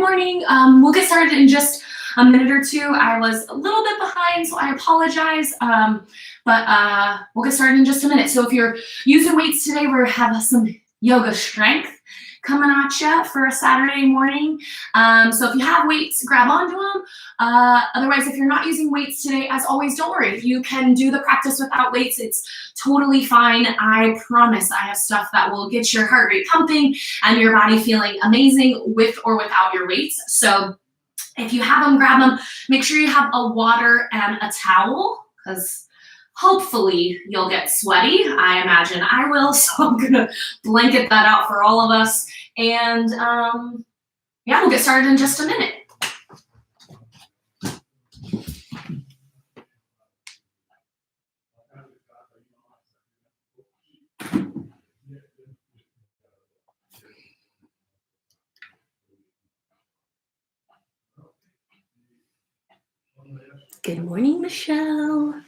morning. We'll get started in just a minute or two. I was a little bit behind, so I apologize. But we'll get started in just a minute. So if you're using weights today, we're having some yoga strength coming at you for a Saturday morning. So if you have weights, grab onto them. Otherwise, if you're not using weights today, as always, don't worry. You can do the practice without weights. It's totally fine. I promise I have stuff that will get your heart rate pumping and your body feeling amazing with or without your weights. So if you have them, grab them. Make sure you have a water and a towel, because hopefully you'll get sweaty. I imagine I will, so I'm gonna blanket that out for all of us. And yeah, we'll get started in just a minute. Good morning, Michelle.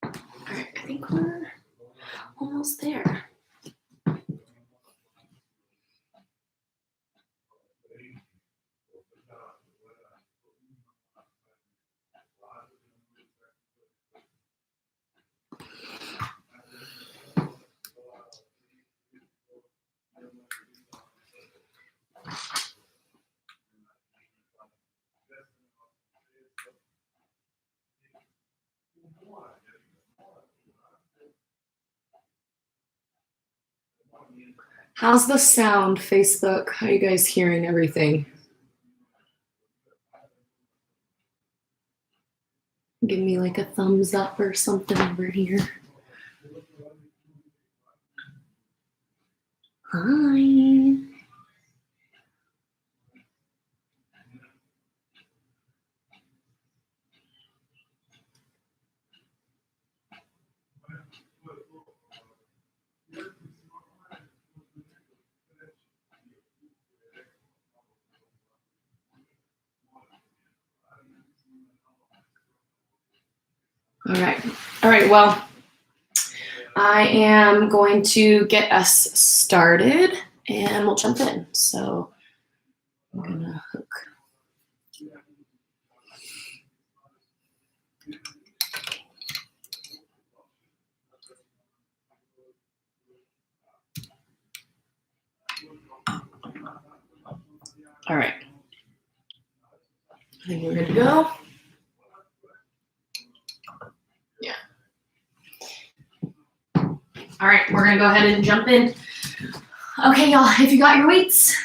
All right, I think we're almost there. How's the sound, Facebook? How are you guys hearing everything? Give me like a thumbs up or something over here. Hi. All right, well, I am going to get us started and we'll jump in. So I'm gonna hook. All right, I think we're good to go. Yeah. All right, we're gonna go ahead and jump in. Okay, y'all, if you got your weights,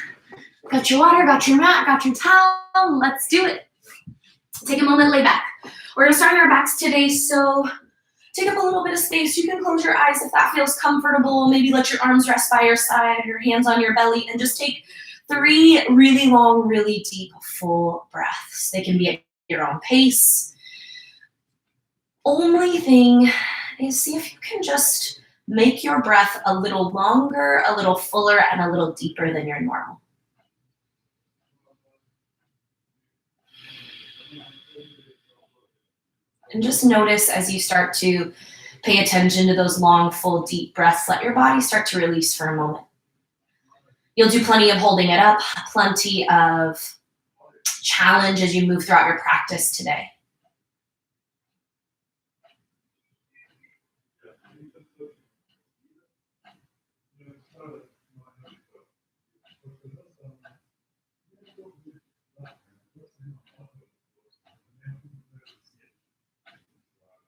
got your water, got your mat, got your towel, let's do it. Take a moment, lay back. We're gonna start on our backs today, so take up a little bit of space. You can close your eyes if that feels comfortable. Maybe let your arms rest by your side, your hands on your belly, and just take 3 really long, really deep, full breaths. They can be at your own pace. Only thing is, see if you can just make your breath a little longer, a little fuller, and a little deeper than your normal. And just notice as you start to pay attention to those long, full, deep breaths, let your body start to release for a moment. You'll do plenty of holding it up, plenty of challenge as you move throughout your practice today.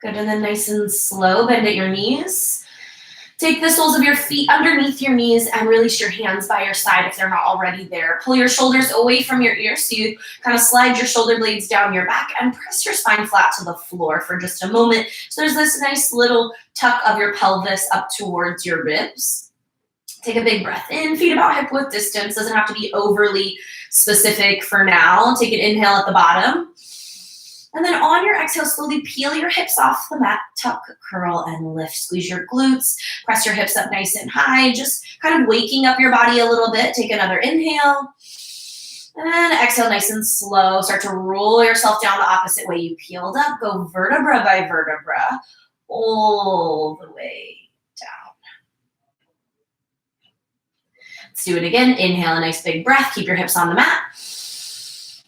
Good, and then nice and slow, bend at your knees. Take the soles of your feet underneath your knees and release your hands by your side if they're not already there. Pull your shoulders away from your ears so you kind of slide your shoulder blades down your back and press your spine flat to the floor for just a moment. So there's this nice little tuck of your pelvis up towards your ribs. Take a big breath in, feet about hip width distance. Doesn't have to be overly specific for now. Take an inhale at the bottom. And then on your exhale, slowly peel your hips off the mat, tuck, curl, and lift. Squeeze your glutes, press your hips up nice and high, just kind of waking up your body a little bit. Take another inhale. And exhale nice and slow. Start to roll yourself down the opposite way you peeled up. Go vertebra by vertebra, all the way down. Let's do it again. Inhale, a nice big breath. Keep your hips on the mat.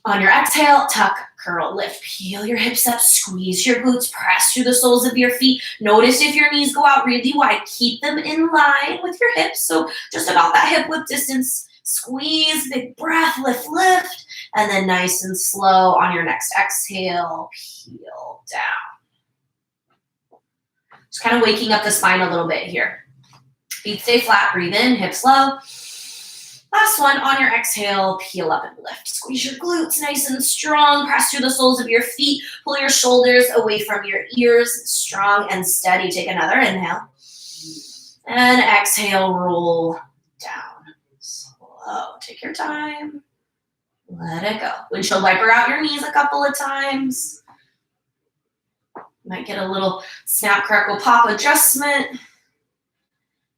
On your exhale, tuck, curl, lift. Peel your hips up, squeeze your glutes, press through the soles of your feet. Notice if your knees go out really wide, keep them in line with your hips. So just about that hip width distance. Squeeze, big breath, lift, lift. And then nice and slow on your next exhale, peel down. Just kind of waking up the spine a little bit here. Feet stay flat, breathe in, hips low. Last one, on your exhale, peel up and lift. Squeeze your glutes nice and strong. Press through the soles of your feet. Pull your shoulders away from your ears. Strong and steady. Take another inhale. And exhale, roll down. Slow. Take your time. Let it go. Windshield wiper out your knees a couple of times. Might get a little snap, crackle, pop adjustment.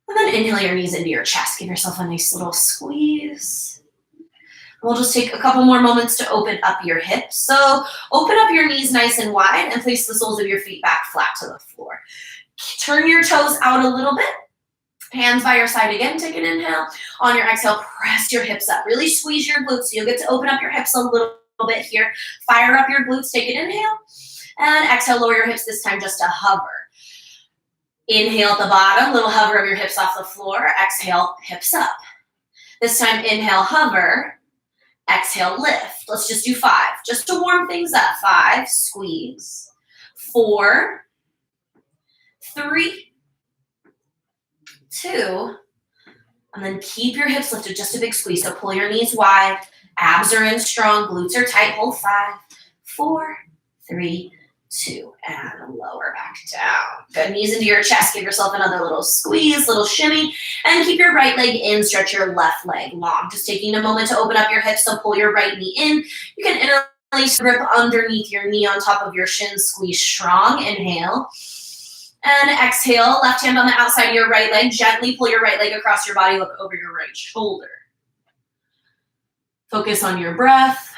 And then inhale your knees into your chest. Give yourself a nice little squeeze. We'll just take a couple more moments to open up your hips. So open up your knees nice and wide and place the soles of your feet back flat to the floor. Turn your toes out a little bit. Hands by your side again. Take an inhale. On your exhale, press your hips up. Really squeeze your glutes. So you'll get to open up your hips a little bit here. Fire up your glutes. Take an inhale. And exhale, lower your hips this time just to hover. Inhale at the bottom, little hover of your hips off the floor. Exhale, hips up. This time, inhale, hover. Exhale, lift. Let's just do 5, just to warm things up. 5, squeeze. 4, 3, 2, and then keep your hips lifted, just a big squeeze. So pull your knees wide, abs are in strong, glutes are tight. Hold 5, 4, 3, 2, and lower back down. Good, knees into your chest. Give yourself another little squeeze, little shimmy, and keep your right leg in. Stretch your left leg long. Just taking a moment to open up your hips, so pull your right knee in. You can interlace, grip underneath your knee on top of your shin. Squeeze strong. Inhale. And exhale. Left hand on the outside of your right leg. Gently pull your right leg across your body. Look over your right shoulder. Focus on your breath.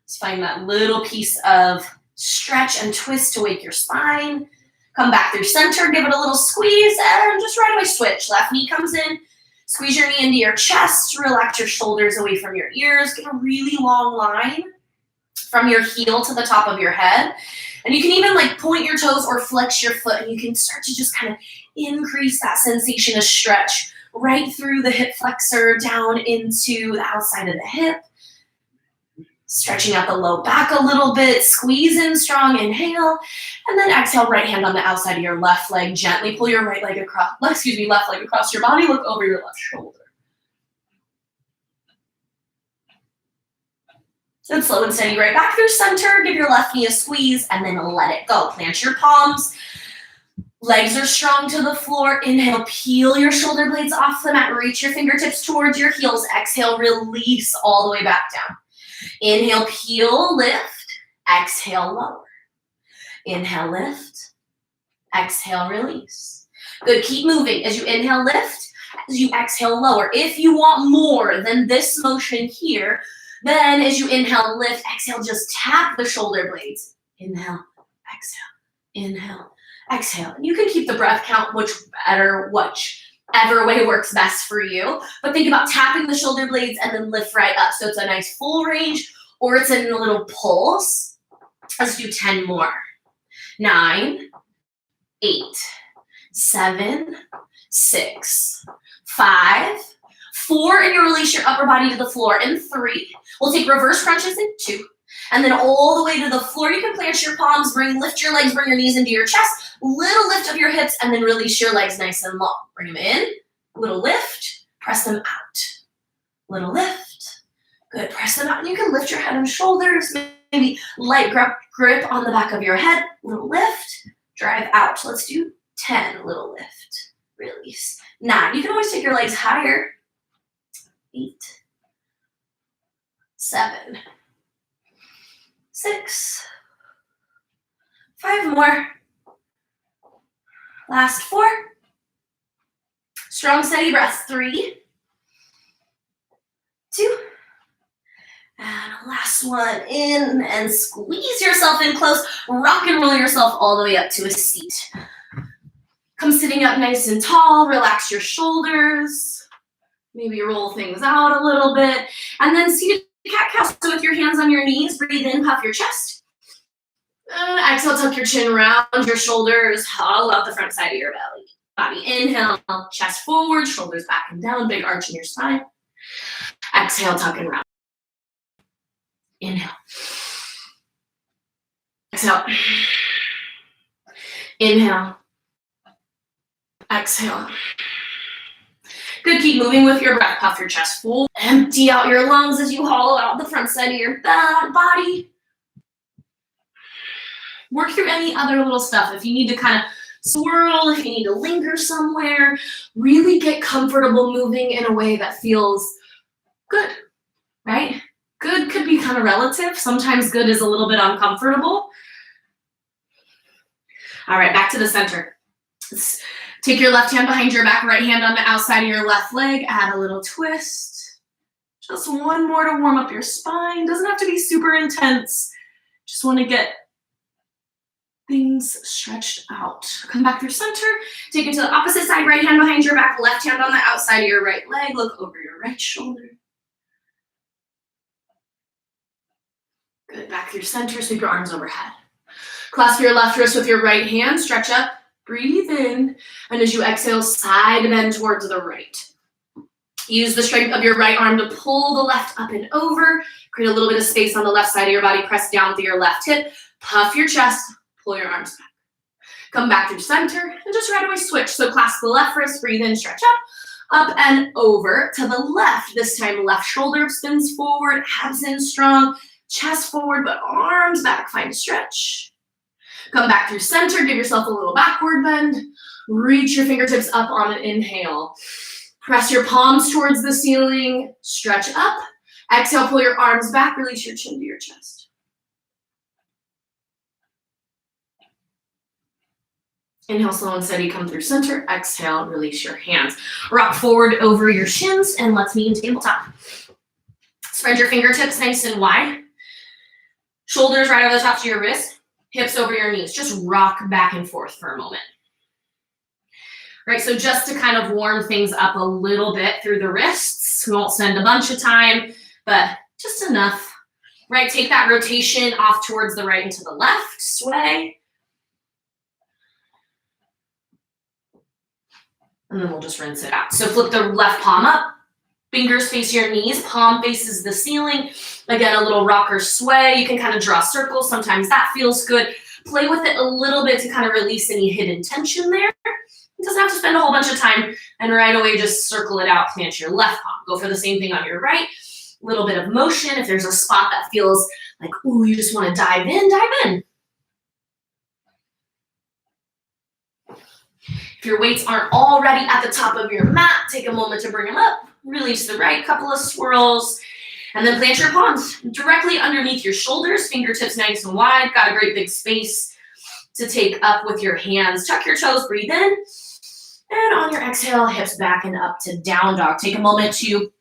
Just find that little piece of stretch and twist to wake your spine. Come back through center, give it a little squeeze, and just right away switch. Left knee comes in, squeeze your knee into your chest, relax your shoulders away from your ears. Get a really long line from your heel to the top of your head. And you can even like point your toes or flex your foot, and you can start to just kind of increase that sensation of stretch right through the hip flexor down into the outside of the hip. Stretching out the low back a little bit, squeeze in strong, inhale, and then exhale, right hand on the outside of your left leg. Gently pull your left leg across your body, look over your left shoulder. Then slow and steady right back through center, give your left knee a squeeze, and then let it go. Plant your palms, legs are strong to the floor. Inhale, peel your shoulder blades off the mat, reach your fingertips towards your heels. Exhale, release all the way back down. Inhale, peel, lift. Exhale, lower. Inhale, lift. Exhale, release. Good, keep moving. As you inhale, lift. As you exhale, lower. If you want more than this motion here, then as you inhale, lift. Exhale, just tap the shoulder blades. Inhale, exhale, inhale, exhale. And you can keep the breath count whichever way works best for you. But think about tapping the shoulder blades and then lift right up. So it's a nice full range, or it's in a little pulse. Let's do 10 more. 9, 8, 7, 6, 5, 4, and you release your upper body to the floor in 3. We'll take reverse crunches in 2. And then all the way to the floor. You can plant your palms, lift your legs, bring your knees into your chest, little lift of your hips, and then release your legs nice and long. Bring them in, little lift, press them out. Little lift, good, press them out. And you can lift your head and shoulders, maybe light grip on the back of your head, little lift, drive out. Let's do 10, little lift, release. 9, you can always take your legs higher. 8, 7, 6, 5 more. Last 4. Strong, steady breaths. 3, 2, and last one. In and squeeze yourself in close. Rock and roll yourself all the way up to a seat. Come sitting up nice and tall. Relax your shoulders. Maybe roll things out a little bit. And then seated cat-cow. So with your hands on your knees, breathe in, puff your chest. And exhale, tuck your chin around your shoulders, hollow out the front side of your body. Inhale, chest forward, shoulders back and down, big arch in your spine. Exhale, tuck and round. Inhale. Exhale. Inhale. Exhale. Good, keep moving with your breath. Puff your chest full. Empty out your lungs as you hollow out the front side of your body. Work through any other little stuff. If you need to kind of swirl, if you need to linger somewhere, really get comfortable moving in a way that feels good, right? Good could be kind of relative. Sometimes good is a little bit uncomfortable. All right, back to the center. Take your left hand behind your back, right hand on the outside of your left leg. Add a little twist. Just one more to warm up your spine. Doesn't have to be super intense. Just want to get things stretched out. Come back through center. Take it to the opposite side, right hand behind your back, left hand on the outside of your right leg. Look over your right shoulder. Good, back through center, sweep your arms overhead. Clasp your left wrist with your right hand, stretch up, breathe in, and as you exhale, side bend towards the right. Use the strength of your right arm to pull the left up and over, create a little bit of space on the left side of your body, press down through your left hip, puff your chest, pull your arms back. Come back through center, and just right away switch. So clasp the left wrist, breathe in, stretch up and over to the left. This time, left shoulder spins forward, abs in strong, chest forward, but arms back, find a stretch. Come back through center, give yourself a little backward bend. Reach your fingertips up on an inhale. Press your palms towards the ceiling, stretch up. Exhale, pull your arms back, release your chin to your chest. Inhale, slow and steady, come through center. Exhale, release your hands. Rock forward over your shins, and let's meet in tabletop. Spread your fingertips nice and wide. Shoulders right over the tops of your wrists. Hips over your knees. Just rock back and forth for a moment. Right, so just to kind of warm things up a little bit through the wrists. We won't spend a bunch of time, but just enough. Right, take that rotation off towards the right and to the left. Sway. And then we'll just rinse it out. So flip the left palm up. Fingers face your knees, palm faces the ceiling. Again, a little rocker sway. You can kind of draw circles. Sometimes that feels good. Play with it a little bit to kind of release any hidden tension there. It doesn't have to spend a whole bunch of time, and right away just circle it out, plant your left palm. Go for the same thing on your right. A little bit of motion. If there's a spot that feels like, ooh, you just want to dive in, dive in. If your weights aren't already at the top of your mat, take a moment to bring them up. Release the right, couple of swirls, and then plant your palms directly underneath your shoulders, fingertips nice and wide. Got a great big space to take up with your hands. Tuck your toes, breathe in. And on your exhale, hips back and up to down dog. Take a moment to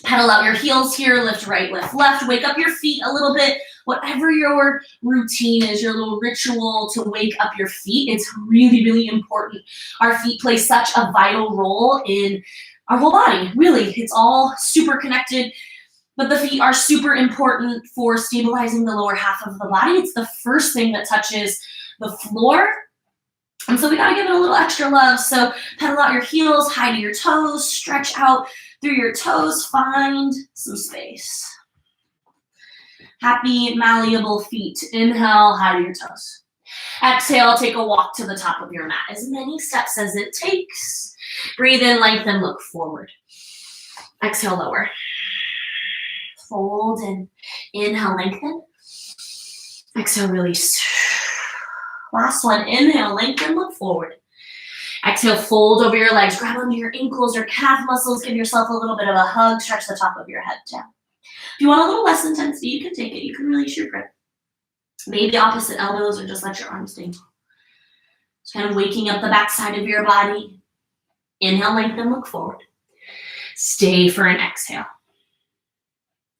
pedal out your heels here. Lift right, lift left. Wake up your feet a little bit. Whatever your routine is, your little ritual to wake up your feet, it's really, really important. Our feet play such a vital role in our whole body. Really, it's all super connected. But the feet are super important for stabilizing the lower half of the body. It's the first thing that touches the floor. And so we gotta give it a little extra love. So pedal out your heels, high to your toes, stretch out through your toes, find some space. Happy, malleable feet. Inhale, high to your toes. Exhale, take a walk to the top of your mat. As many steps as it takes. Breathe in, lengthen, look forward. Exhale, lower. Fold and inhale, lengthen. Exhale, release. Last one, inhale, lengthen, look forward. Exhale, fold over your legs, grab onto your ankles or calf muscles, give yourself a little bit of a hug, stretch the top of your head down. If you want a little less intensity, you can take it, you can release your grip. Maybe opposite elbows or just let your arms dangle. Just kind of waking up the back side of your body. Inhale, lengthen, look forward. Stay for an exhale.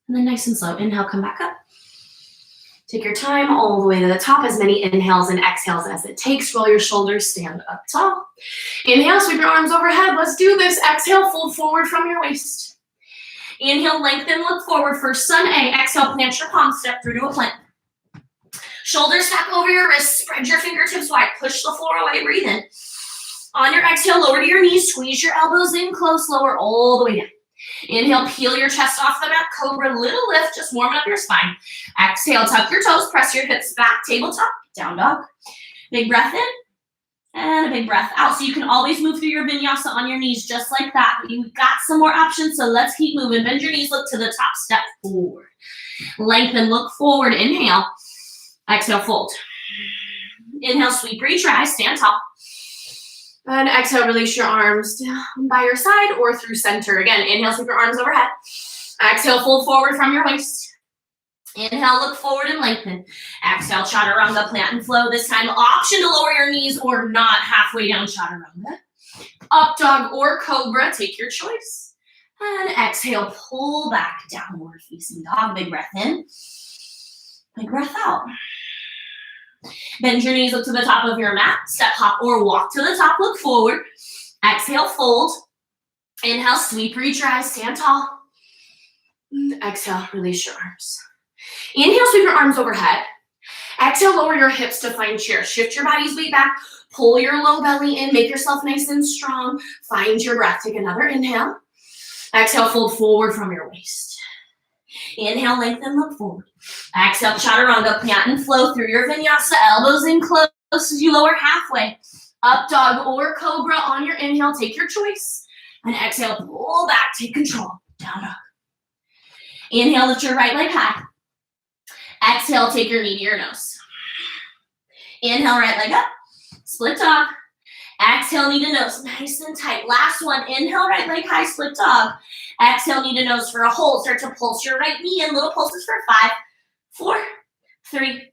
And then nice and slow, inhale, come back up. Take your time all the way to the top, as many inhales and exhales as it takes. Roll your shoulders, stand up tall. Inhale, sweep your arms overhead. Let's do this. Exhale, fold forward from your waist. Inhale, lengthen, look forward for sun A. Exhale, plant your palms, step through to a plank. Shoulders stack over your wrists, spread your fingertips wide, push the floor away, breathe in. On your exhale, lower to your knees, squeeze your elbows in close, lower all the way down. Inhale, peel your chest off the mat, cobra, little lift, just warming up your spine. Exhale, tuck your toes, press your hips back, tabletop, down dog. Big breath in, and a big breath out. So you can always move through your vinyasa on your knees just like that, but you've got some more options, so let's keep moving. Bend your knees, look to the top, step forward. Lengthen, look forward, inhale. Exhale, fold. Inhale, sweep, reach, rise, stand tall. And exhale, release your arms down by your side or through center. Again, inhale, sweep your arms overhead. Exhale, fold forward from your waist. Inhale, look forward and lengthen. Exhale, chaturanga, plant and flow. This time, option to lower your knees or not, halfway down chaturanga. Up dog or cobra, take your choice. And exhale, pull back, downward facing dog. Big breath in. Big breath out. Bend your knees, look to the top of your mat. Step, hop, or walk to the top, look forward. Exhale, fold. Inhale, sweep, reach, rise, stand tall. Exhale, release your arms. Inhale, sweep your arms overhead. Exhale, lower your hips to find chair. Shift your body's weight back. Pull your low belly in. Make yourself nice and strong. Find your breath. Take another inhale. Exhale, fold forward from your waist. Inhale, lengthen, look forward. Exhale, chaturanga, plant and flow through your vinyasa. Elbows in close as you lower halfway. Up dog or cobra on your inhale. Take your choice. And exhale, pull back. Take control. Down dog. Inhale, lift your right leg high. Exhale, take your knee to your nose. Inhale, right leg up. Split dog. Exhale, knee to nose. Nice and tight. Last one. Inhale, right leg high, split dog. Exhale, knee to nose for a hold. Start to pulse your right knee in. Little pulses for 5, 4, 3,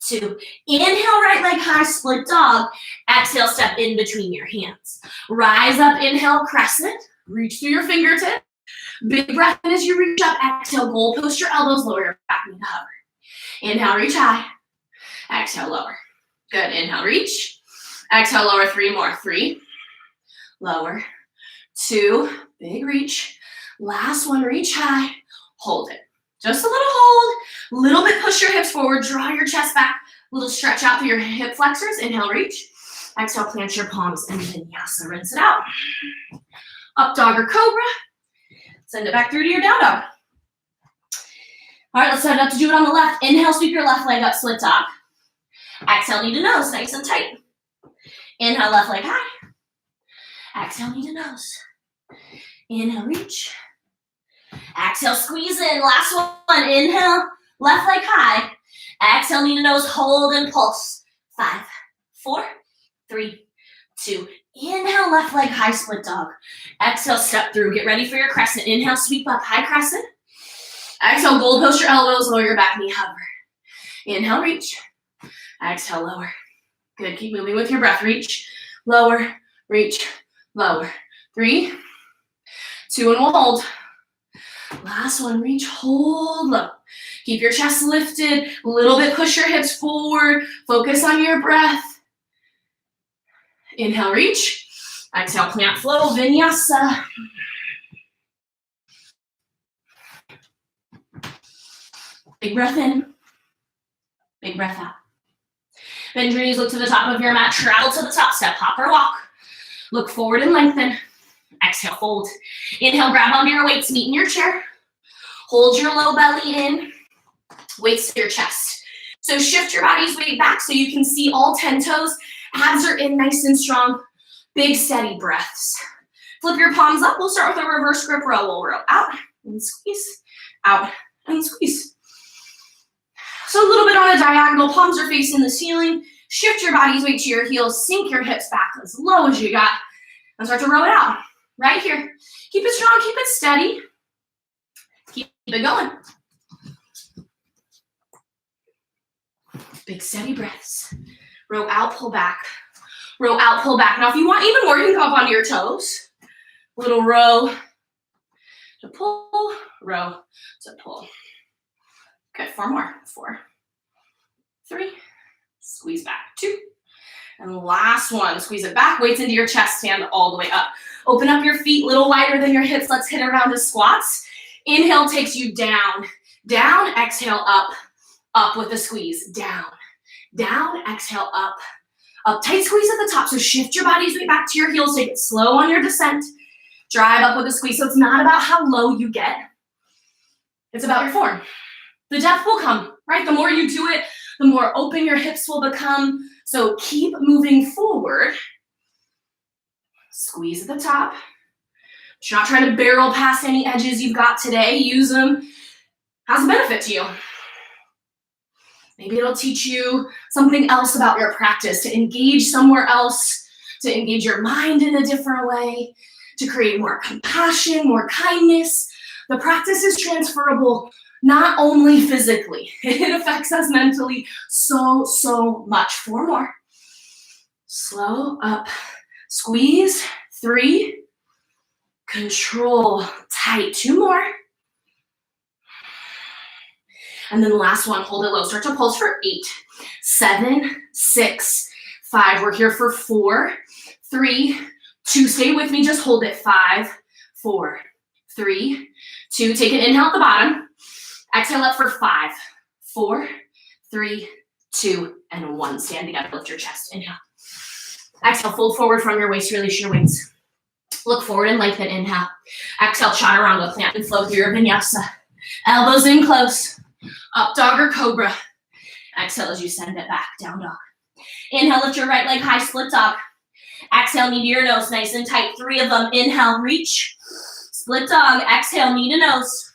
2. Inhale, right leg high, split dog. Exhale, step in between your hands. Rise up, inhale, crescent. Reach through your fingertips. Big breath in as you reach up. Exhale, goal post your elbows, lower your back knee to hover. Inhale, reach high. Exhale, lower. Good. Inhale, reach. Exhale, lower. 3 more. 3. Lower. 2. Big reach. Last one, reach high. Hold it. Just a little hold. Little bit push your hips forward. Draw your chest back. Little stretch out through your hip flexors. Inhale, reach. Exhale, plant your palms and vinyasa. Rinse it out. Up dog or cobra. Send it back through to your down dog. All right, let's set it up to do it on the left. Inhale, sweep your left leg up, split dog. Exhale, knee to nose, nice and tight. Inhale, left leg high. Exhale, knee to nose. Inhale, reach. Exhale, squeeze in. Last one. Inhale, left leg high. Exhale, knee to nose, hold and pulse. 5, 4, 3, 2. Inhale, left leg high, split dog. Exhale, step through. Get ready for your crescent. Inhale, sweep up, high crescent. Exhale, goal post your elbows, lower your back knee, hover. Inhale, reach. Exhale, lower. Good, keep moving with your breath. Reach, lower, reach, lower. 3, 2, and we'll hold. Last one, reach, hold low. Keep your chest lifted, a little bit push your hips forward. Focus on your breath. Inhale, reach. Exhale, plant flow, vinyasa. Big breath in. Big breath out. Bend your knees, look to the top of your mat. Travel to the top, step, hop or walk. Look forward and lengthen. Exhale, fold. Inhale, grab onto your weights, meet in your chair. Hold your low belly in. Weights to your chest. So shift your body's weight back so you can see all 10 toes. Abs are in nice and strong. Big, steady breaths. Flip your palms up. We'll start with a reverse grip row. We'll row out and squeeze, out and squeeze. So a little bit on a diagonal. Palms are facing the ceiling. Shift your body's weight to your heels. Sink your hips back as low as you got. And start to row it out. Right here. Keep it strong. Keep it steady. Keep it going. Big, steady breaths. Row out, pull back. Row out, pull back. Now, if you want even more, you can come up onto your toes. Little row to pull, row to pull. Okay, 4 more. 4, 3, squeeze back, 2, and last one, squeeze it back, weights into your chest, stand all the way up. Open up your feet, a little wider than your hips. Let's hit around to squats. Inhale takes you down, down, exhale, up, up with a squeeze, down, down, exhale, up, up. Tight squeeze at the top, so shift your body's weight back to your heels, take it slow on your descent. Drive up with a squeeze, so it's not about how low you get. It's about your form. The depth will come, right? The more you do it, the more open your hips will become. So keep moving forward. Squeeze at the top. But you're not trying to barrel past any edges you've got today. Use them as a benefit to you. Maybe it'll teach you something else about your practice, to engage somewhere else, to engage your mind in a different way, to create more compassion, more kindness. The practice is transferable, not only physically. It affects us mentally so much. 4 more. Slow up. Squeeze. 3. Control. Tight. 2 more. And then the last one, hold it low. Start to pulse for 8, 7, 6, 5. We're here for 4, 3, 2. Stay with me. Just hold it. 5, 4, 3, 2. Take an inhale at the bottom. Exhale up for 5, 4, 3, 2, and 1. Stand together. Lift your chest. Inhale. Exhale. Fold forward from your waist. Release your weights. Look forward and lengthen. Inhale. Exhale. Chaturanga. Plant and flow through your vinyasa. Elbows in close. Up dog or cobra. Exhale as you send it back. Down dog. Inhale. Lift your right leg high. Split dog. Exhale. Knee to your nose. Nice and tight. 3 of them. Inhale. Reach. Split dog. Exhale. Knee to nose.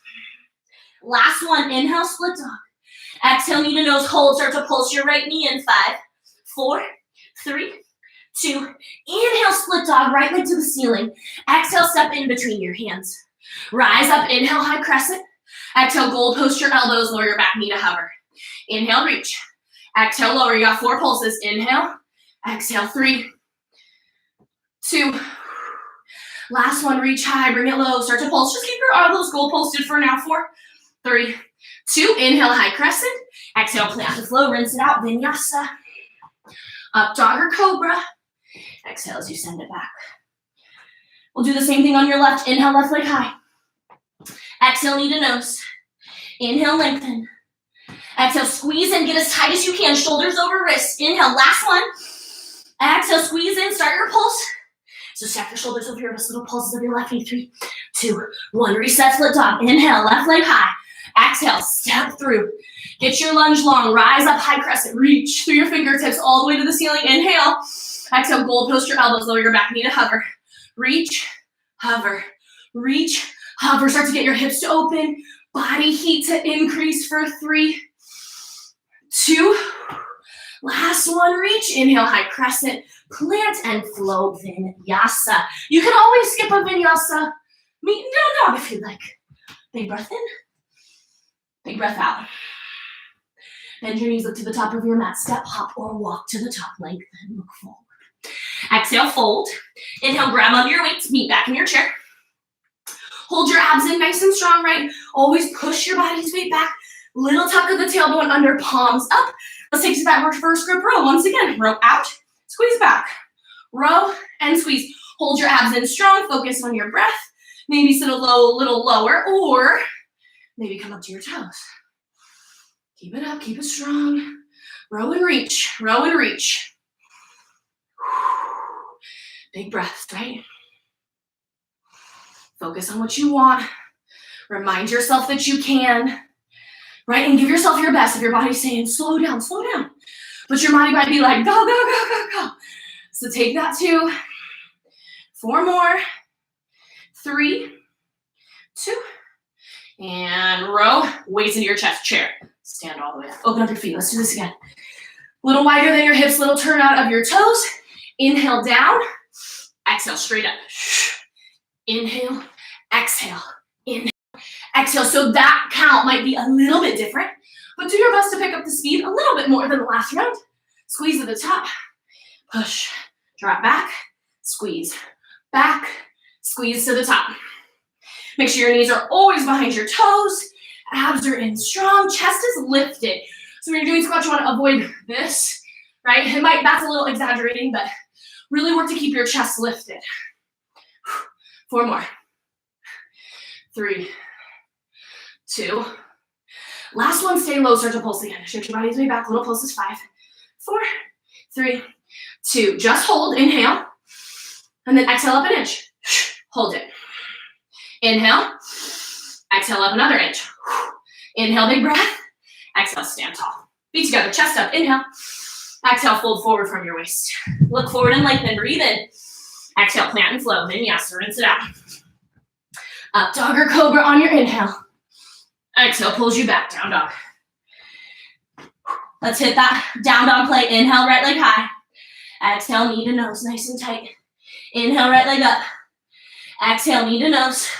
Last one. Inhale. Split dog. Exhale. Knee to nose. Hold. Start to pulse your right knee in. 5, 4, 3, 2. Inhale. Split dog. Right leg to the ceiling. Exhale. Step in between your hands. Rise up. Inhale. High crescent. Exhale. Gold post your elbows. Lower your back knee to hover. Inhale. Reach. Exhale. Lower. You got 4 pulses. Inhale. Exhale. 3, 2. Last one. Reach high. Bring it low. Start to pulse. Just keep your elbows goal posted for now. 4, 3, 2. Inhale. High crescent. Exhale. Plant the flow. Rinse it out. Vinyasa. Up dog or cobra. Exhale as you send it back. We'll do the same thing on your left. Inhale. Left leg high. Exhale. Knee to nose. Inhale. Lengthen. Exhale. Squeeze in. Get as tight as you can. Shoulders over wrists. Inhale. Last one. Exhale. Squeeze in. Start your pulse. So stack your shoulders over your wrist. Little pulses of your left knee. 3, 2, 1. Reset. Split dog. Inhale. Left leg high. Exhale. Step through. Get your lunge long. Rise up. High crescent. Reach through your fingertips all the way to the ceiling. Inhale. Exhale. Gold post your elbows. Lower your back knee to hover. Reach. Hover. Reach. Hover. Start to get your hips to open. Body heat to increase for 3, 2. Last one. Reach. Inhale. High crescent. Plant and flow vinyasa. You can always skip a vinyasa. Meet and down dog if you'd like. Big breath in. Big breath out. Bend your knees, look to the top of your mat. Step, hop, or walk to the top. Lengthen. Look forward. Exhale, fold. Inhale, grab onto your weights. Meet back in your chair. Hold your abs in nice and strong, right? Always push your body's weight back. Little tuck of the tailbone under, palms up. Let's take to that reverse grip row. Once again, row out, squeeze back. Row and squeeze. Hold your abs in strong. Focus on your breath. Maybe sit a little lower, or maybe come up to your toes. Keep it up, keep it strong. Row and reach, row and reach. Big breath, right? Focus on what you want. Remind yourself that you can, right? And give yourself your best. If your body's saying, slow down, but your body might be like, go, go, go, go, go. So take that 2, 4 more, 3, 2, and row. Weights into your chest, chair. Stand all the way up. Open up your feet. Let's do this again. A little wider than your hips, little turn out of your toes. Inhale down. Exhale straight up. Inhale. Exhale. Inhale. Exhale. So that count might be a little bit different, but do your best to pick up the speed a little bit more than the last round. Squeeze to the top. Push. Drop back. Squeeze. Back. Squeeze to the top. Make sure your knees are always behind your toes. Abs are in strong. Chest is lifted. So when you're doing squats, you want to avoid this, right? That's a little exaggerating, but really work to keep your chest lifted. 4 more. 3, 2. Last one, stay low, start to pulse again. Shift your body's way back, little pulses. 5, 4, 3, 2. Just hold, inhale, and then exhale up an inch. Hold it. Inhale, exhale up another inch. Inhale, big breath. Exhale, stand tall. Feet together, chest up, inhale. Exhale, fold forward from your waist. Look forward and lengthen, breathe in. Exhale, plant and flow, vinyasa, rinse it out. Up dog or cobra on your inhale. Exhale, pulls you back, down dog. Let's hit that down dog play. Inhale, right leg high. Exhale, knee to nose, nice and tight. Inhale, right leg up. Exhale, knee to nose.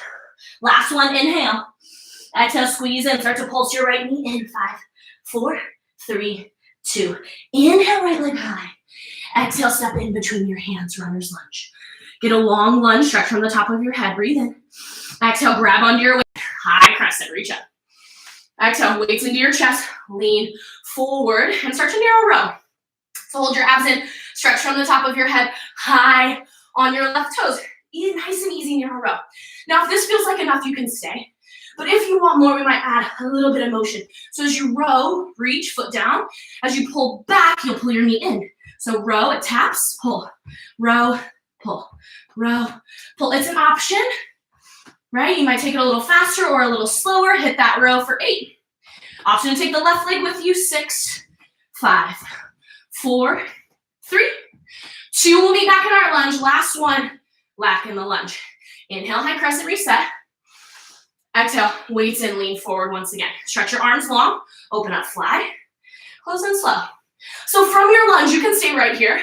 Last one, inhale. Exhale, squeeze in, start to pulse your right knee in. 5, 4, 3, 2. Inhale, right leg high. Exhale, step in between your hands, runner's lunge. Get a long lunge, stretch from the top of your head, breathe in. Exhale, grab onto your waist, high crescent, reach up. Exhale, weights into your chest, lean forward, and start to narrow row. So hold your abs in, stretch from the top of your head, high on your left toes. Nice and easy, narrow row. Now, if this feels like enough, you can stay. But if you want more, we might add a little bit of motion. So as you row, reach, foot down. As you pull back, you'll pull your knee in. So row, it taps, pull, row, pull, row, pull. It's an option, right? You might take it a little faster or a little slower. Hit that row for 8. Option to take the left leg with you. 6, 5, 4, 3, 2. We'll meet back in our lunge. Last one, back in the lunge. Inhale, high crescent, reset. Exhale, weights in, lean forward once again. Stretch your arms long, open up, fly, close and slow. So from your lunge, you can stay right here.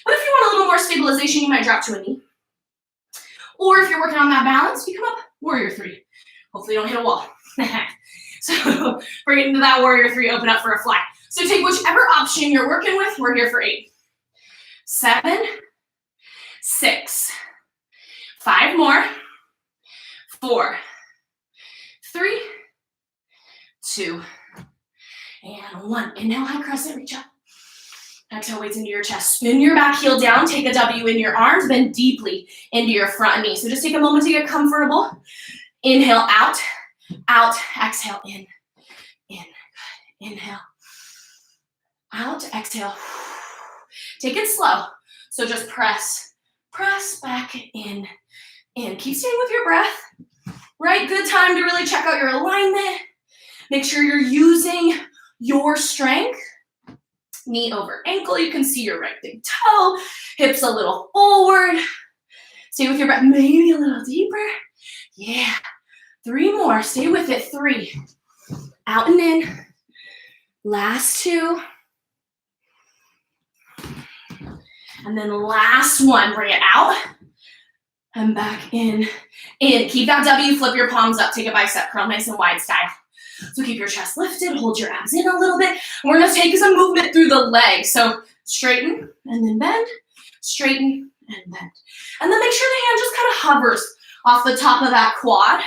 But if you want a little more stabilization, you might drop to a knee. Or if you're working on that balance, you come up, warrior 3. Hopefully you don't hit a wall. So bring it into that warrior 3, open up for a fly. So take whichever option you're working with. We're here for 8, 7, 6, 5 more, 4, 3, 2, and 1. Inhale, high crescent, reach up. Exhale, weights into your chest. Spin your back heel down, take a W in your arms, bend deeply into your front knee. So just take a moment to get comfortable. Inhale, out, out, exhale, in, good. Inhale, out, exhale. Take it slow. So just press back in. Keep staying with your breath. Right, good time to really check out your alignment. Make sure you're using your strength. Knee over ankle, you can see your right big toe. Hips a little forward. Stay with your breath, maybe a little deeper. Yeah, 3 more, stay with it. 3, out and in. Last 2. And then last one, bring it out. And back in. Keep that W, flip your palms up, take a bicep curl, nice and wide style. So keep your chest lifted, hold your abs in a little bit. We're gonna take some movement through the legs. So straighten and then bend, straighten and bend. And then make sure the hand just kind of hovers off the top of that quad.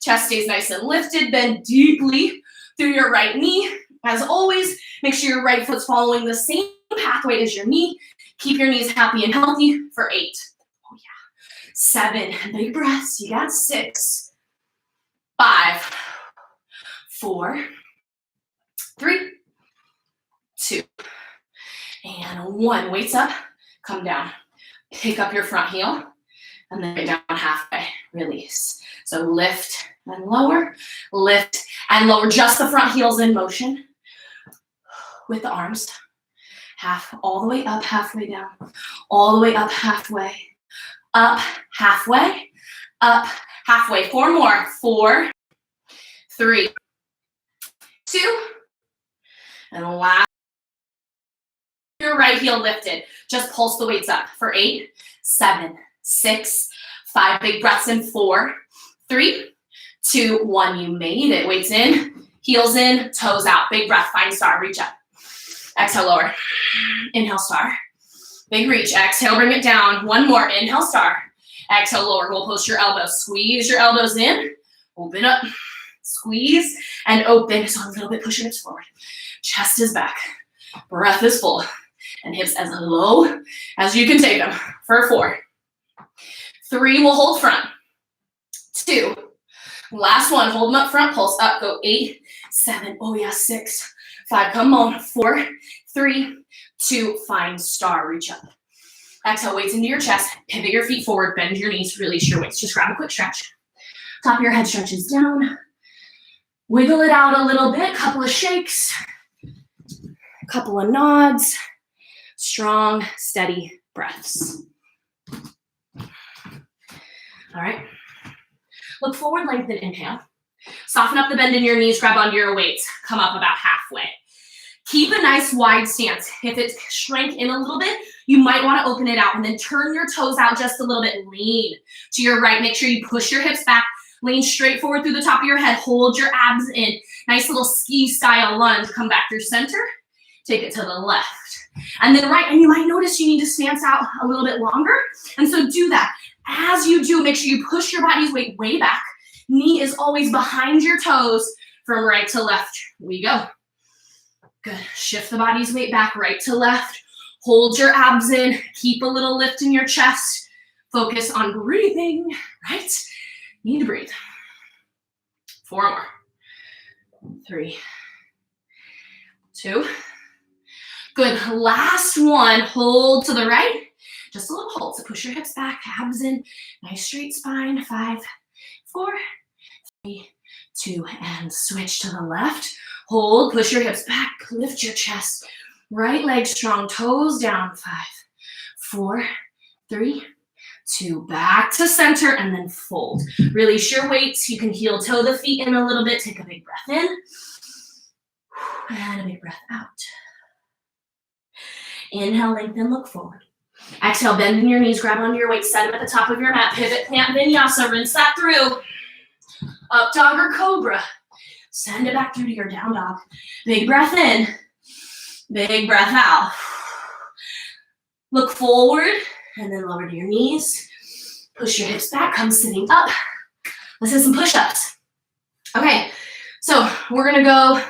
Chest stays nice and lifted, bend deeply through your right knee. As always, make sure your right foot's following the same pathway as your knee. Keep your knees happy and healthy for 8. 7, big breaths, you got 6, 5, 4, 3, 2, and 1. Weights up, come down. Pick up your front heel, and then down halfway, release. So lift and lower, just the front heels in motion with the arms. All the way up, halfway down, all the way up, halfway. Up, halfway, up, halfway. 4 more. 4, 3, 2, and last. Your right heel lifted. Just pulse the weights up for 8, 7, 6, 5. Big breaths in. 4, 3, 2, 1. You made it. Weights in, heels in, toes out. Big breath. Find star. Reach up. Exhale, lower. Inhale, star. Big reach. Exhale, bring it down. 1 more. Inhale, star. Exhale, lower. Goal post your elbows. Squeeze your elbows in. Open up. Squeeze and open. So a little bit, push your hips forward. Chest is back. Breath is full. And hips as low as you can take them for 4. 3, we'll hold front. 2. Last one, hold them up front, pulse up, go 8, 7, oh yeah, 6, 5, come on, 4, 3, 2, find star, reach up. Exhale, weights into your chest, pivot your feet forward, bend your knees, release your weights. Just grab a quick stretch. Top of your head stretches down. Wiggle it out a little bit, couple of shakes, couple of nods, strong, steady breaths. All right. Look forward, lengthen, inhale. Soften up the bend in your knees, grab onto your weights. Come up about halfway. Keep a nice wide stance. If it shrank in a little bit, you might want to open it out and then turn your toes out just a little bit. Lean to your right. Make sure you push your hips back. Lean straight forward through the top of your head. Hold your abs in. Nice little ski style lunge. Come back through center. Take it to the left. And then right. And you might notice you need to stance out a little bit longer. And so do that. As you do, make sure you push your body's weight way back. Knee is always behind your toes from right to left. Here we go. Good. Shift the body's weight back, right to left. Hold your abs in. Keep a little lift in your chest. Focus on breathing, right? Need to breathe. 4 more. 3, 2. Good. Last one. Hold to the right. Just a little hold. So push your hips back, abs in. Nice straight spine. 5, 4, 3, 2, and switch to the left. Hold, push your hips back, lift your chest. Right leg strong, toes down. 5, 4, 3, 2, back to center, and then fold. Release your weights. You can heel toe the feet in a little bit. Take a big breath in. And a big breath out. Inhale, lengthen, look forward. Exhale, bend in your knees, grab onto your weights, set them at the top of your mat. Pivot, plant, vinyasa, rinse that through. Up dog or cobra. Send it back through to your down dog. Big breath in, big breath out. Look forward and then lower to your knees. Push your hips back, come sitting up. Let's hit some push-ups. Okay, so we're gonna go